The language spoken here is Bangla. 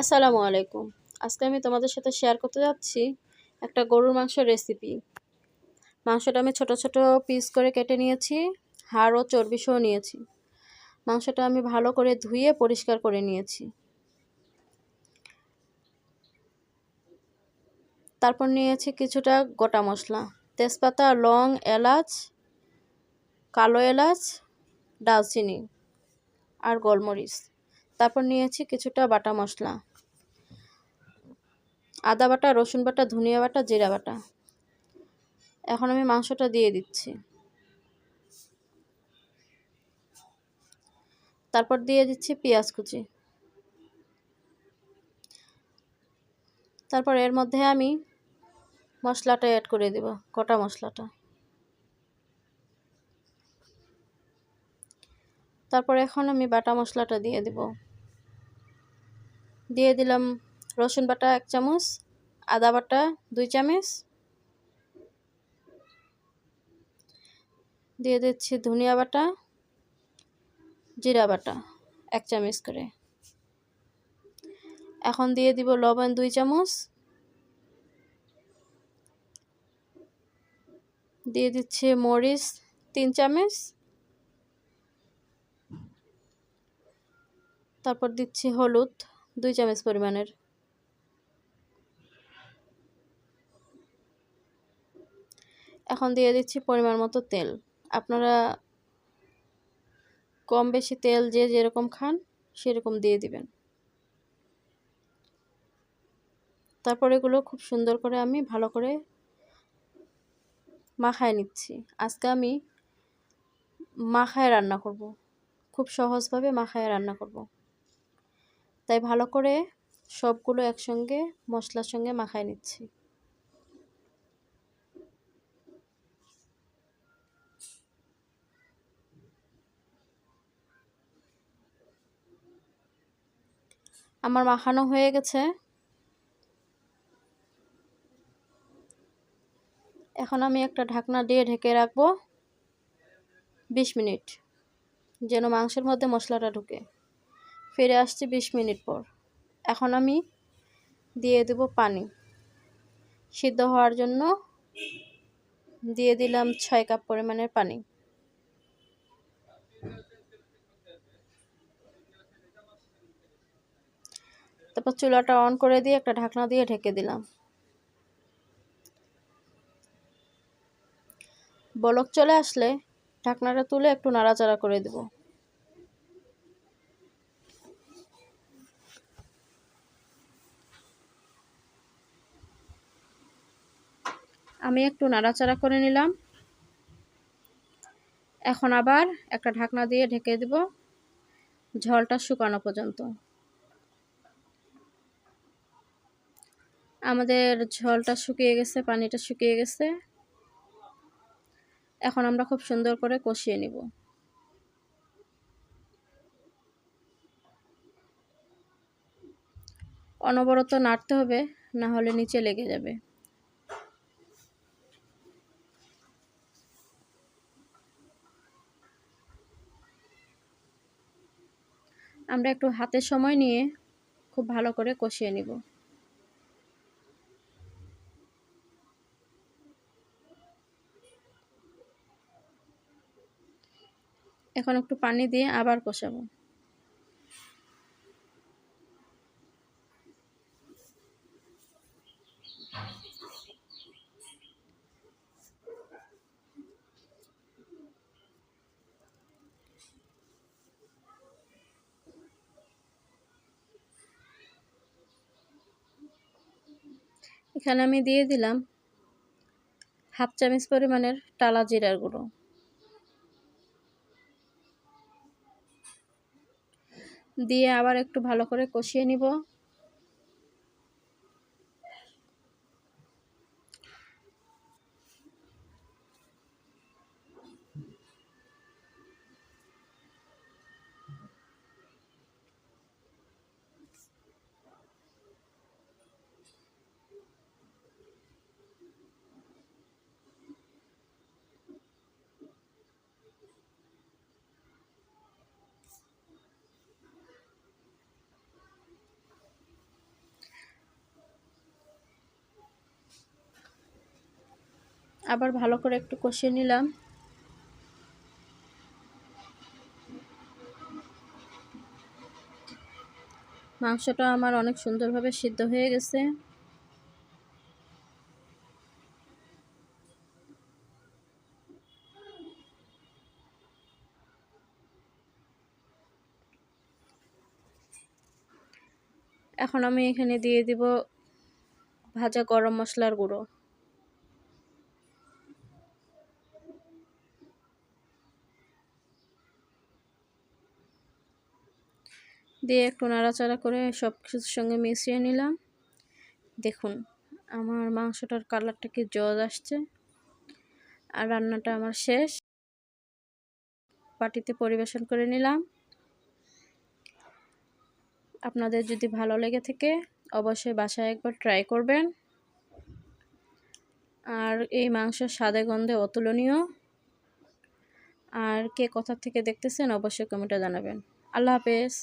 আসসালামু আলাইকুম। আজকে আমি তোমাদের সাথে শেয়ার করতে যাচ্ছি একটা গরুর মাংসের রেসিপি। মাংসটা আমি ছোট ছোট পিস করে কেটে নিয়েছি, হাড় ও চর্বি সহ নিয়েছি। মাংসটা আমি ভালো করে ধুয়ে পরিষ্কার করে নিয়েছি। তারপর নিয়েছি কিছুটা গোটা মশলা, তেজপাতা, লং, এলাচ, কালো এলাচ, দারচিনি আর গোলমরিচ। তারপর নিয়েছি কিছুটা বাটা মশলা, আদা বাটা, রসুন বাটা, ধনিয়া বাটা, জিরা বাটা। এখন আমি মাংসটা দিয়ে দিচ্ছি। তারপর দিয়ে দিচ্ছি পেঁয়াজ কুচি। তারপর এর মধ্যে আমি মশলাটা অ্যাড করে দেব, গোটা মশলাটা। তারপর এখন আমি বাটা মশলাটা দিয়ে দেব। দিয়ে দিলাম রসুন বাটা 1 চামচ, আদা বাটা 2 চামচ, দিয়ে দিচ্ছি ধনিয়া বাটা, জিরা বাটা 1 চামচ করে। এখন দিয়ে দিব লবণ 2 চামচ, দিয়ে দিচ্ছি মরিচ 3 চামচ, তারপর দিচ্ছি হলুদ 2 চামচ পরিমাণের। এখন দিয়ে দিচ্ছি পরিমাণ মতো তেল। আপনারা কম বেশি তেল যে যেরকম খান সেরকম দিয়ে দিবেন। তারপর এগুলো খুব সুন্দর করে আমি ভালো করে মাখায় নিচ্ছি। আজকে আমি মাখায় রান্না করব, খুব সহজভাবে মাখায় রান্না করব। তাই ভালো করে সবগুলো একসঙ্গে মশলার সঙ্গে মাখায় নিচ্ছি। আমার মাখানো হয়ে গেছে। এখন আমি একটা ঢাকনা দিয়ে ঢেকে রাখবো 20 মিনিট, যেন মাংসের মধ্যে মশলাটা ঢুকে। ফিরে আসছি 20 মিনিট পর। এখন আমি দিয়ে দেব পানি। সিদ্ধ হওয়ার জন্য দিয়ে দিলাম 6 কাপ পরিমাণের পানি। তারপর চুলাটা অন করে দিয়ে একটা ঢাকনা দিয়ে ঢেকে দিলাম। বলক চলে আসলে ঢাকনাটা তুলে একটু নাড়াচাড়া করে দেব। আমি একটু নাড়াচাড়া করে নিলাম। এখন আবার একটা ঢাকনা দিয়ে ঢেকে দেব ঝোলটা শুকানো পর্যন্ত। আমাদের ঝোলটা শুকিয়ে গেছে, পানিটা শুকিয়ে গেছে। এখন আমরা খুব সুন্দর করে কষিয়ে নিব। অনবরত নাড়তে হবে, না হলে নিচে লেগে যাবে। আমরা একটু হাতে সময় নিয়ে খুব ভালো করে কষিয়ে নিব। এখন একটু পানি দিয়ে আবার কষাবো। এখানে আমি দিয়ে দিলাম হাফ চামচ পরিমাণের টালা জিরার গুঁড়ো। দিয়ে আবার একটু ভালো করে কষিয়ে নিব। আবার ভালো করে একটু কষিয়ে নিলাম। মাংসটা আমার অনেক সুন্দরভাবে সিদ্ধ হয়ে গেছে। এখন আমি এখানে দিয়ে দিব ভাজা গরম মশলার গুঁড়ো। দিয়ে একটু নাড়াচাড়া করে সব কিছুর সঙ্গে মিশিয়ে নিলাম। দেখুন আমার মাংসটার কালারটা কি জল আসছে। আর রান্নাটা আমার শেষ। বাটিতে পরিবেশন করে নিলাম। আপনাদের যদি ভালো লেগে থাকে অবশ্যই বাসায় একবার ট্রাই করবেন। আর এই মাংসের স্বাদে গন্ধে অতুলনীয়। আর কে কোথা থেকে দেখতেছেন অবশ্যই কমেন্টে জানাবেন। আল্লাহ হাফেজ।